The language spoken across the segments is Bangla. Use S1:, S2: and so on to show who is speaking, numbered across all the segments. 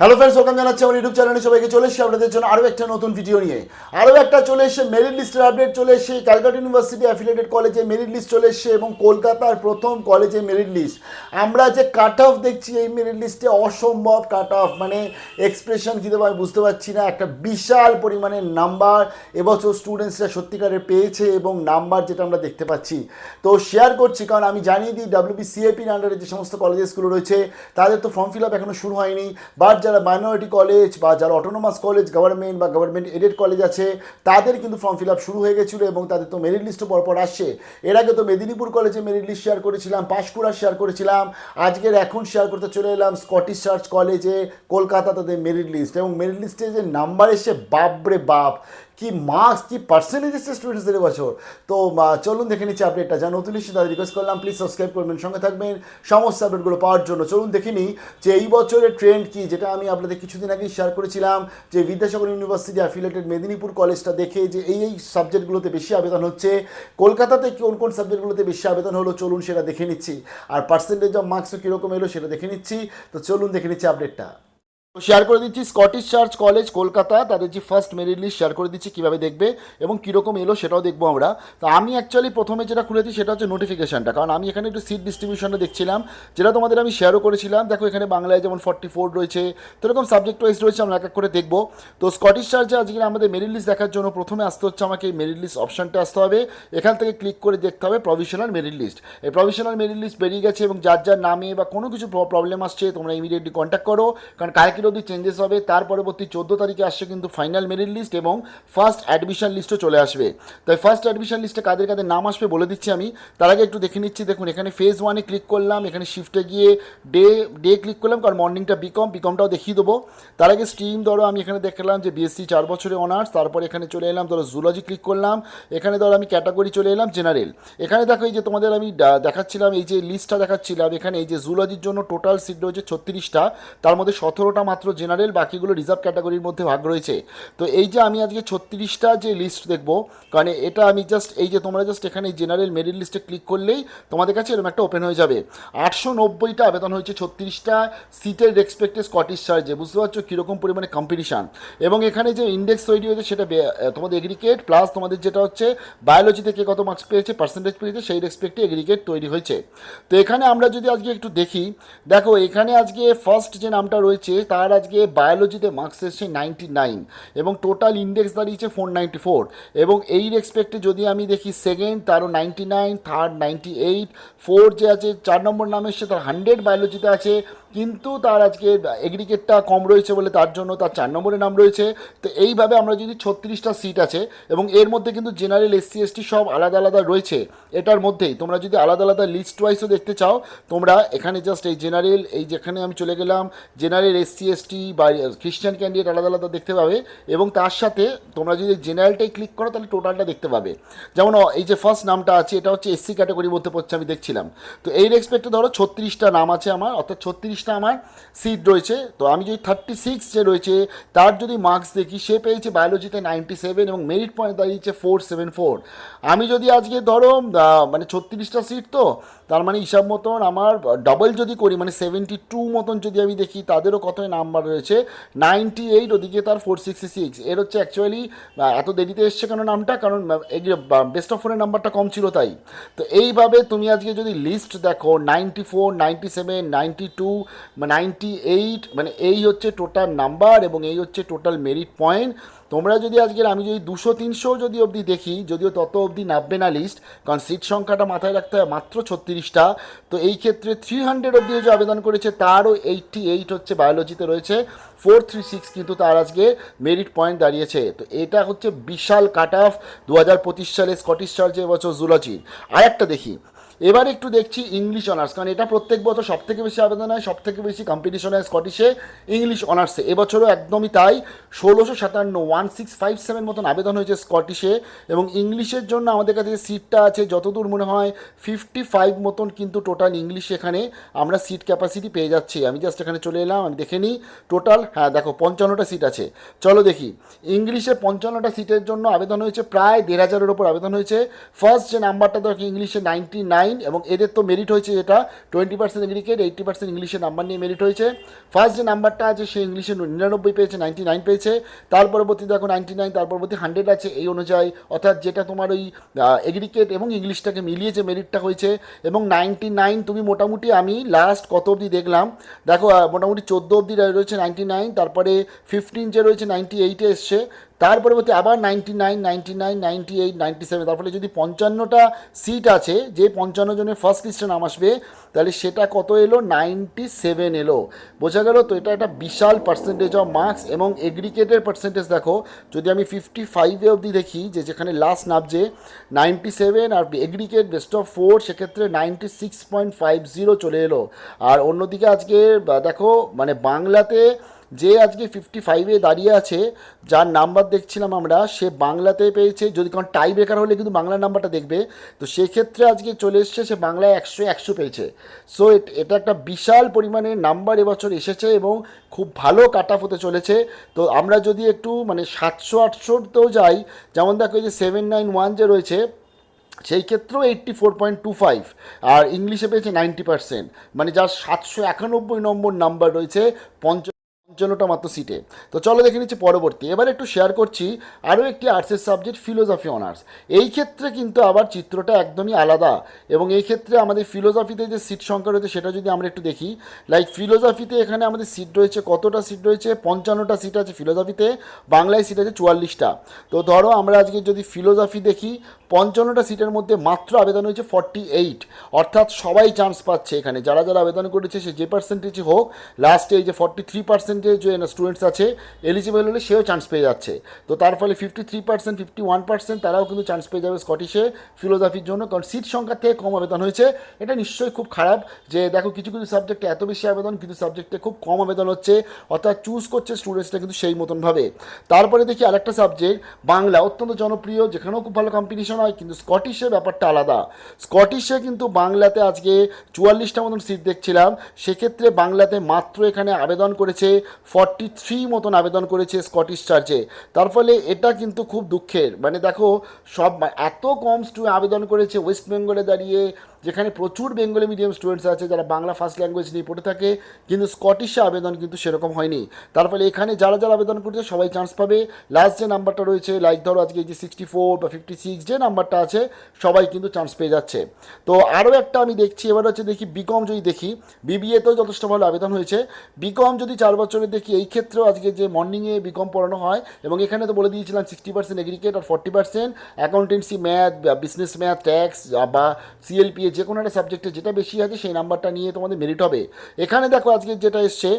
S1: হ্যালো ফ্রেন্ডস, ওয়েলকাম জানাচ্ছি আমার ইউটিউব চ্যানেলে সবাইকে। চলে এসেছি আপনাদের জন্য আরও একটা নতুন ভিডিও নিয়ে। আরও একটা চলে এসে মেরিট লিস্টের আপডেট চলে এসে ক্যালকাটা ইউনিভার্সিটি অ্যাফিলিয়েটেড কলেজে মেরিট লিস্ট চলে এসছে এবং কলকাতার প্রথম কলেজে মেরিট লিস্ট। আমরা যে কাট অফ দেখছি এই মেরিট লিস্টে অসম্ভব কাট অফ, মানে এক্সপ্রেশন কী দেবো আমি বুঝতে পারছি না। একটা বিশাল পরিমাণের নাম্বার এবছর স্টুডেন্টসরা সত্যিকারের পেয়েছে এবং নাম্বার যেটা আমরা দেখতে পাচ্ছি তো শেয়ার করছি, কারণ আমি জানিয়ে দিই WBCAPর আন্ডারে যে সমস্ত কলেজেসগুলো রয়েছে তাদের তো ফর্ম ফিল আপ এখনও শুরু হয়নি, বাট যারা মাইনরিটি কলেজ বা যারা অটোনোমাস কলেজ গভর্নমেন্ট বা গভর্নমেন্ট এডেড কলেজ আছে তাদের কিন্তু ফর্ম ফিল আপ শুরু হয়ে গেছিলো এবং তাদের তো মেরিট লিস্টও পরপর আসছে। এর আগে তো মেদিনীপুর কলেজে মেরিট লিস্ট শেয়ার করেছিলাম, পাঁশকুড়া শেয়ার করেছিলাম, আজকের এখন শেয়ার করতে চলে এলাম স্কটিশ চার্চ কলেজে কলকাতা তাদের মেরিট লিস্ট। এবং মেরিট লিস্টে যে নাম্বার এসে বাপরে বাপ, কি মার্কস কি পার্সেন্টেজ এসছে স্টুডেন্টসদের বছর। তো চলুন দেখে নিচ্ছি আপডেটটা। যা নতুন এসেছে তাদের রিকোয়েস্ট করলাম প্লিজ সাবস্ক্রাইব করবেন, সঙ্গে থাকবেন সমস্ত আপডেটগুলো পাওয়ার জন্য। চলুন দেখে নিই যে এই বছরের ট্রেন্ড কি, যেটা আমি আপনাদের কিছুদিন আগেই শেয়ার করেছিলাম যে বিদ্যাসাগর ইউনিভার্সিটি অ্যাফিলিয়েটেড মেদিনীপুর কলেজটা দেখে যে এই সাবজেক্টগুলোতে বেশি আবেদন হচ্ছে, কলকাতাতে কোন কোন সাবজেক্টগুলোতে বেশি আবেদন হলো চলুন সেটা দেখে নিচ্ছি, আর পার্সেন্টেজ অফ মার্কসও কীরকম এলো সেটা দেখে নিচ্ছি। তো চলুন দেখে নিচ্ছি আপডেটটা। শেয়ার করে দিচ্ছি স্কটিশ চার্চ কলেজ কলকাতা তাদের যে ফার্স্ট মেরিট লিস্ট শেয়ার করে দিচ্ছি, কীভাবে দেখবে এবং কীরকম এলো সেটাও দেখবো আমরা। তো আমি অ্যাকচুয়ালি প্রথমে যেটা খুলেছি সেটা হচ্ছে নোটিফিকেশানটা, কারণ আমি এখানে একটু সিট ডিস্ট্রিবিউশনটা দেখছিলাম যেটা তোমাদের আমি শেয়ারও করেছিলাম। দেখো এখানে বাংলায় যেমন 44 রয়েছে, তো এরকম সাবজেক্ট ওয়াইজ রয়েছে, আমরা এক এক করে দেখবো। তো স্কটিশ চার্চে আজকে আমাদের মেরিট লিস্ট দেখার জন্য প্রথমে আসতে হচ্ছে আমাকে এই মেরিট লিস্ট অপশানটা আসতে হবে, এখান থেকে ক্লিক করে দেখতে হবে প্রভিশনাল মেরিট লিস্ট। এই প্রভিশনাল মেরিট লিস্ট বেরিয়ে গেছে এবং যার যার নামে বা কোনো কিছু প্রবলেম আসছে তোমরা ইমিডিয়েটলি কন্ট্যাক্ট করো, কারণ কালকের অবধি চেঞ্জেস হবে। তার পরবর্তী 14 তারিখে আসছে কিন্তু ফাইনাল মেরিট লিস্ট এবং ফার্স্ট অ্যাডমিশন লিস্টও চলে আসবে। তাই ফার্স্ট অ্যাডমিশন লিস্টে কাদের কাদের নাম আসবে বলে দিচ্ছি আমি, তার আগে একটু দেখে নিচ্ছি। দেখুন এখানে ফেজ 1-এ ক্লিক করলাম, এখানে শিফটে গিয়ে ডে ক্লিক করলাম, কারণ মর্নিংটা বিকমটাও দেখিয়ে দেবো। তার আগে স্ট্রিম ধরো আমি এখানে দেখলাম যে বিএসসি 4 বছরের অনার্স, তারপর এখানে চলে এলাম ধরো জুলজি ক্লিক করলাম, এখানে ধরো আমি ক্যাটাগরি চলে এলাম জেনারেল। এখানে দেখো এই যে তোমাদের আমি দেখাচ্ছিলাম এই যে লিস্টটা দেখাচ্ছিলাম, এখানে এই যে জুলজির জন্য টোটাল সিট রয়েছে 36টা, তার মধ্যে 17টা মাত্র জেনারেল, বাকিগুলো রিজার্ভ ক্যাটাগরির মধ্যে ভাগ রয়েছে। তো এই যে আমি আজকে 36টা যে লিস্ট দেখবো, কারণ এটা আমি জাস্ট এই যে তোমরা জাস্ট এখানে জেনারেল মেরিট লিস্টে ক্লিক করলেই তোমাদের কাছে এরকম একটা ওপেন হয়ে যাবে। 890টা আবেদন হয়েছে 36টা সিটের রেসপেক্টে স্কটিশ চার্চে, বুঝতে পারছো কীরকম পরিমাণে কম্পিটিশান। এবং এখানে যে ইন্ডেক্স তৈরি হয়েছে সেটা তোমাদের এগ্রিগেট প্লাস তোমাদের যেটা হচ্ছে বায়োলজিতে কে কত মার্কস পেয়েছে পার্সেন্টেজ পেয়েছে সেই রেসপেক্টে এগ্রিগেট তৈরি হয়েছে। তো এখানে আমরা যদি আজকে একটু দেখি, দেখো এখানে আজকে ফার্স্ট যে নামটা রয়েছে তার আজকে বায়োলজিতে মার্কস এসছে 99 এবং টোটাল ইন্ডেক্স দাঁড়িয়েছে 494। এবং এই রেসপেক্টে যদি আমি দেখি সেকেন্ড তারও 99, থার্ড 98, ফোর্থ যে আছে 4 নম্বর নাম এসছে তার 100 বায়োলজিতে আছে, কিন্তু তার আজকে এগ্রিগেটটা কম রয়েছে বলে তার জন্য তার 4 নম্বরের নাম রয়েছে। তো এইভাবে আমরা যদি 36টা সিট আছে এবং এর মধ্যে কিন্তু জেনারেল এসসি এসটি সব আলাদা আলাদা রয়েছে এটার মধ্যেই। তোমরা যদি আলাদা আলাদা লিস্ট ওয়াইজও দেখতে চাও তোমরা এখানে জাস্ট এই জেনারেল এই যেখানে আমি চলে গেলাম জেনারেল এসসি এসটি বা খ্রিস্টান ক্যান্ডিডেট আলাদা আলাদা দেখতে পাবে এবং তার সাথে তোমরা যদি জেনারেলটাই ক্লিক করো তাহলে টোটালটা দেখতে পাবে। যেমন এই যে ফার্স্ট নামটা আছে এটা হচ্ছে এসসি ক্যাটাগরির মধ্যে পড়ছে আমি দেখছিলাম। তো এই রেসপেক্টে ধরো 36টা নাম আছে আমার, অর্থাৎ 36টা আমার সিট রয়েছে। তো আমি যদি 36 যে রয়েছে তার যদি মার্কস দেখি, সে পেয়েছে বায়োলজিতে 97 এবং মেরিট পয়েন্ট দাঁড়িয়েছে 474। আমি যদি আজকে ধরো মানে 36টা সিট তো তার মানে হিসাব মতন আমার ডবল যদি করি মানে 72 মতন যদি আমি দেখি তাদেরও কত নাম্বার রয়েছে 98, ওদিকে তার 466। এর হচ্ছে অ্যাকচুয়ালি এত দেরিতে এসছে কেন নামটা, কারণ বেস্ট অফ 4-এর নাম্বারটা কম ছিল তাই। তো এইভাবে তুমি আজকে যদি লিস্ট দেখো 94, 97, 92, 98 মানে এই হচ্ছে টোটাল নাম্বার এবং এই হচ্ছে টোটাল মেরিট পয়েন্ট। তোমরা যদি আজকের আমি যদি 200-300 যদি অবধি দেখি, যদিও তত অবধি নামবে না লিস্ট, কারণ সিট সংখ্যাটা মাথায় রাখতে হয় মাত্র 36টা। তো এই ক্ষেত্রে 300 অবধি যে আবেদন করেছে তারও 88 হচ্ছে বায়োলজিতে রয়েছে, 436 কিন্তু তার আজকে মেরিট পয়েন্ট দাঁড়িয়েছে। তো এটা হচ্ছে বিশাল কাট অফ 2025 সালে স্কটিশ চার্চে এবছর জুলজি। আর একটা দেখি এবার একটু দেখছি ইংলিশ অনার্স, কারণ এটা প্রত্যেক বছর সব থেকে বেশি আবেদন হয়, সব থেকে বেশি কম্পিটিশন হয় স্কটিশে ইংলিশ অনার্সে। এবছরও একদমই তাই, 1657 1657 মতন আবেদন হয়েছে স্কটিশে। এবং ইংলিশের জন্য আমাদের কাছে যে সিটটা আছে যতদূর মনে হয় 55 মতন কিন্তু টোটাল ইংলিশ এখানে আমরা সিট ক্যাপাসিটি পেয়ে যাচ্ছি। আমি জাস্ট এখানে চলে এলাম, আমি দেখে নিই টোটাল, হ্যাঁ দেখো 55টা সিট আছে। চলো দেখি ইংলিশে 55টা সিটের জন্য আবেদন হয়েছে, প্রায় 1500-এর ওপর আবেদন হয়েছে। ফার্স্ট যে নাম্বারটা দেখো ইংলিশে 99 এবং এদের তো মেরিট হয়েছে যেটা 20% এগ্রিগেট, 80% ইংলিশে নাম্বার নিয়ে মেরিট হয়েছে। ফার্স্ট যে নাম্বারটা আছে সে ইংলিশে 99 পেয়েছে, 99 পেয়েছে। তার পরবর্তী দেখো 99, তার পরবর্তী 100 আছে এই অনুযায়ী, অর্থাৎ যেটা তোমার ওই এগ্রিগেট এবং ইংলিশটাকে মিলিয়ে যে মেরিটটা হয়েছে। এবং 99 তুমি মোটামুটি আমি লাস্ট কত অবধি দেখলাম, দেখো মোটামুটি 14 অবধি রয়েছে 99, তারপরে 15 যে রয়েছে 98 এসছে, তার পরবর্তী আবার 99, 99, 98, 97। তার ফলে যদি 55টা সিট আছে, যে 55 জনের ফার্স্ট লিস্টে নাম আসবে, তাহলে সেটা কত এলো, 97 এলো। বোঝা গেল তো, এটা একটা বিশাল পার্সেন্টেজ অফ মার্কস। এবং এগ্রিগেটের পার্সেন্টেজ দেখো, যদি আমি 55 অবধি দেখি, যে যেখানে লাস্ট নামছে 97, আর এগ্রিগেট বেস্ট অফ 4 সেক্ষেত্রে 96.50 চলে এলো। আর অন্যদিকে আজকে দেখো মানে বাংলাতে যে আজকে 55-এ দাঁড়িয়ে আছে, যার নাম্বার দেখছিলাম আমরা, সে বাংলাতে পেয়েছে, যদি কারণ টাই ব্রেকার হলে কিন্তু বাংলার নাম্বারটা দেখবে, তো সেক্ষেত্রে আজকে চলে এসছে সে বাংলায় 100 পেয়েছে। সো এটা একটা বিশাল পরিমাণে নাম্বার এবছর এসেছে এবং খুব ভালো কাট অফ হতে চলেছে। তো আমরা যদি একটু মানে 700-800তেও যাই, যেমন দেখো এই যে 791 যে রয়েছে, সেই ক্ষেত্রেও 84.25, আর ইংলিশে পেয়েছে 90%, মানে যার 791 নম্বর নাম্বার রয়েছে 55টা মাত্র সিটে। তো চলো দেখে নিচ্ছি পরবর্তী। এবার একটু শেয়ার করছি আরও একটি আর্টসের সাবজেক্ট, ফিলোসফি অনার্স। এই ক্ষেত্রে কিন্তু আবার চিত্রটা একদমই আলাদা, এবং এই ক্ষেত্রে আমাদের ফিলোসফিতে যে সিট সংখ্যা রয়েছে সেটা যদি আমরা একটু দেখি, লাইক ফিলোসফিতে এখানে আমাদের সিট রয়েছে কতটা সিট রয়েছে, 55টা সিট আছে ফিলোসফিতে, বাংলায় সিট আছে 44টা। তো ধরো আমরা আজকে যদি ফিলোসফি দেখি, 55টা সিটের মধ্যে মাত্র আবেদন হয়েছে 48, অর্থাৎ সবাই চান্স পাচ্ছে এখানে। যারা যারা আবেদন করেছে সে যে পার্সেন্টেজই হোক, লাস্টে এই যে 43% যে স্টুডেন্টস আছে এলিজিবল হলে সেও চান্স পেয়ে যাচ্ছে। তো তার ফলে 53%, 51% তারাও কিন্তু চান্স পেয়ে যাবে স্কটিশে ফিলোসফির জন্য, কারণ সিট সংখ্যার থেকে কম আবেদন হয়েছে। এটা নিশ্চয়ই খুব খারাপ যে দেখো কিছু কিছু সাবজেক্টে এত বেশি আবেদন, কিছু সাবজেক্টে খুব কম আবেদন হচ্ছে, অর্থাৎ চুজ করছে স্টুডেন্টসটা কিন্তু সেই মতনভাবে। তারপরে দেখি আরেকটা সাবজেক্ট বাংলা, অত্যন্ত জনপ্রিয়, যেখানেও খুব ভালো কম্পিটিশন হয়, কিন্তু স্কটিশে ব্যাপারটা আলাদা। স্কটিশে কিন্তু বাংলাতে আজকে 44টা মতন সিট দেখছিলাম, সেক্ষেত্রে বাংলাতে মাত্র এখানে আবেদন করেছে 43 মতন আবেদন করেছে স্কটিশ চার্চে। তার ফলে এটা কিন্তু খুব দুঃখের, মানে দেখো সব এত কম আবেদন করেছে ওয়েস্ট বেঙ্গলে দাঁড়িয়ে, যেখানে প্রচুর বেঙ্গলি মিডিয়াম স্টুডেন্টস আছে যারা বাংলা ফার্স্ট ল্যাঙ্গুয়েজ নিয়ে পড়ে থাকে, কিন্তু স্কটিশে আবেদন কিন্তু সেরকম হয়নি। তার ফলে এখানে যারা যারা আবেদন করছে সবাই চান্স পাবে। লাস্ট যে নাম্বারটা রয়েছে, লাইক ধরো আজকে যে 64 বা 56 যে নাম্বারটা আছে, সবাই কিন্তু চান্স পেয়ে যাচ্ছে। তো আরও একটা আমি দেখছি, এবার হচ্ছে দেখি বিকম যদি দেখি, বিবিএতেও যথেষ্ট ভালো আবেদন হয়েছে। বিকম যদি 4 বছরের দেখি, এই ক্ষেত্রেও আজকে যে মর্নিংয়ে বিকম পড়ানো হয়, এবং এখানে তো বলে দিয়েছিলাম 60% এগ্রিগেট আর 40% accountancy, math, business math, tax বা সিএলপি, যে কোনো একটা সাবজেক্টে যেটা বেশি আছে সেই নাম্বারটা নিয়ে তোমাদের মেরিট হবে। এখানে দেখো আজকে যেটা এসছে,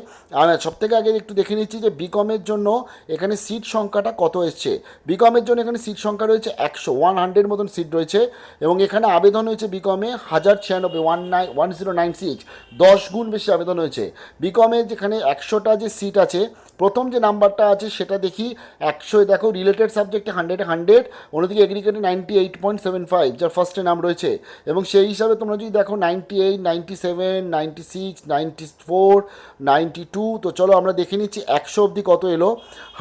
S1: সব থেকে আগে একটু দেখে নিচ্ছি যে বিকমের জন্য এখানে সিট সংখ্যাটা কত এসছে। বিকমের জন্য এখানে সিট সংখ্যা রয়েছে 100 মতন সিট রয়েছে, এবং এখানে আবেদন হয়েছে বিকমে 1096, 1096, 10 গুণ বেশি আবেদন হয়েছে বিকমের। যেখানে 100টা যে সিট আছে, প্রথম যে নাম্বারটা আছে সেটা দেখি 100, দেখো রিলেটেড সাবজেক্টে 100-এ 100, অন্যদিকে এগ্রিগেটে 98.75 যার ফার্স্টে নাম রয়েছে। এবং সেই হিসাবে তোমরা যদি দেখো 98, 97, 96, 94, 92, তো চলো আমরা দেখে নিচ্ছি 100 অবধি কত এলো।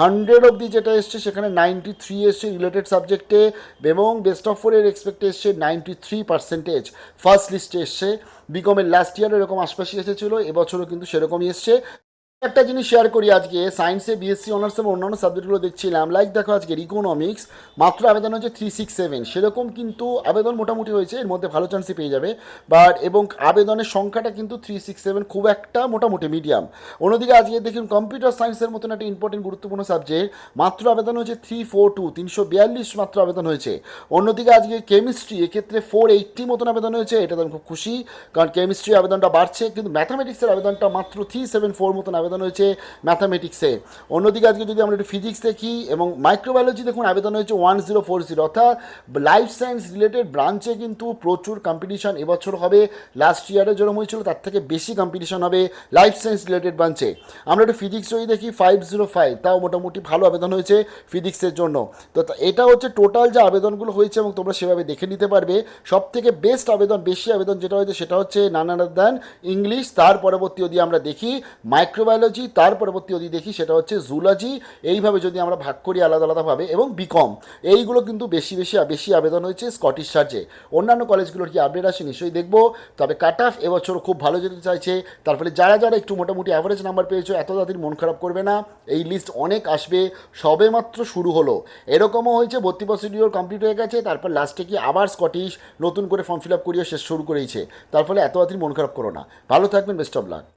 S1: 100 অবধি যেটা এসছে সেখানে 93 এসছে রিলেটেড সাবজেক্টে, এবং বেস্ট অফ 4-এর এক্সপেক্টে এসছে 93%, ফার্স্ট লিস্টে এসছে। বিকমের লাস্ট ইয়ার এরকম আশপাশে এসেছিলো, এবছরও কিন্তু সেরকমই এসছে। একটা জিনিস শেয়ার করি, আজকে সায়েন্সে বিএসসি অনার্স এবং অন্যান্য সাবজেক্টগুলো দেখছিলাম, লাইক দেখো আজকে ইকোনমিক্স মাত্র আবেদন হচ্ছে 367, সেরকম কিন্তু আবেদন মোটামুটি হয়েছে, এর মধ্যে ভালো চান্সই পেয়ে যাবে, বাট এবং আবেদনের সংখ্যাটা কিন্তু 367, খুব একটা মোটামুটি মিডিয়াম। অন্যদিকে আজকে দেখুন কম্পিউটার সায়েন্সের মতন একটা ইম্পর্টেন্ট গুরুত্বপূর্ণ সাবজেক্ট, মাত্র আবেদন হয়েছে 342 মাত্র আবেদন হয়েছে। অন্যদিকে আজকে কেমিস্ট্রি, এক্ষেত্রে 480 মতন আবেদন হয়েছে, এটাতে আমি খুব খুশি, কারণ কেমিস্ট্রি আবেদনটা বাড়ছে। কিন্তু ম্যাথামেটিক্সের আবেদনটা মাত্র 374 মতন আবেদন হয়েছে ম্যাথামেটিক্সে। অন্যদিকে আজকে যদি আমরা একটু ফিজিক্স দেখি এবং মাইক্রোবায়োলজি দেখুন আবেদন হয়েছে 1040, অর্থাৎ লাইফ সায়েন্স রিলেটেড ব্রাঞ্চে কিন্তু প্রচুর কম্পিটিশন এবছর হবে। লাস্ট ইয়ারে যেরকম হয়েছিল তার থেকে বেশি কম্পিটিশন হবে লাইফ সায়েন্স রিলেটেড ব্রাঞ্চে। আমরা একটু ফিজিক্স যদি দেখি 505, তাও মোটামুটি ভালো আবেদন হয়েছে ফিজিক্সের জন্য। তো এটা হচ্ছে টোটাল যে আবেদনগুলো হয়েছে, এবং তোমরা সেভাবে দেখে নিতে পারবে। সব থেকে বেস্ট আবেদন, বেশি আবেদন যেটা হয়েছে সেটা হচ্ছে নান আদার দ্যান ইংলিশ। তার পরবর্তী যদি আমরা দেখি মাইক্রোবায়োলজি বায়োলজি, তার পরবর্তী যদি দেখি সেটা হচ্ছে জুলজি। এইভাবে যদি আমরা ভাগ করি আলাদা আলাদাভাবে, এবং বিকম, এইগুলো কিন্তু বেশি আবেদন হয়েছে স্কটিশ চার্চে। অন্যান্য কলেজগুলোর কি আপডেট আসে নিশ্চয়ই দেখবো। তবে কাট অফ এবছর খুব ভালো যেতে চাইছে, তার ফলে যারা যারা একটু মোটামুটি অ্যাভারেজ নাম্বার পেয়েছো এত তাদের মন খারাপ করবে না, এই লিস্ট অনেক আসবে, সবে মাত্র শুরু হলো। এরকমও হয়েছে ভর্তি প্রসিডিওর কমপ্লিট হয়ে গেছে, তারপর লাস্টে কি আবার স্কটিশ নতুন করে ফর্ম ফিল আপ করিয়ে শেষ শুরু করেছে, তার ফলে এত তাড়াতাড়ি মন খারাপ করো না। ভালো থাকবেন, বেস্ট অফ লাক।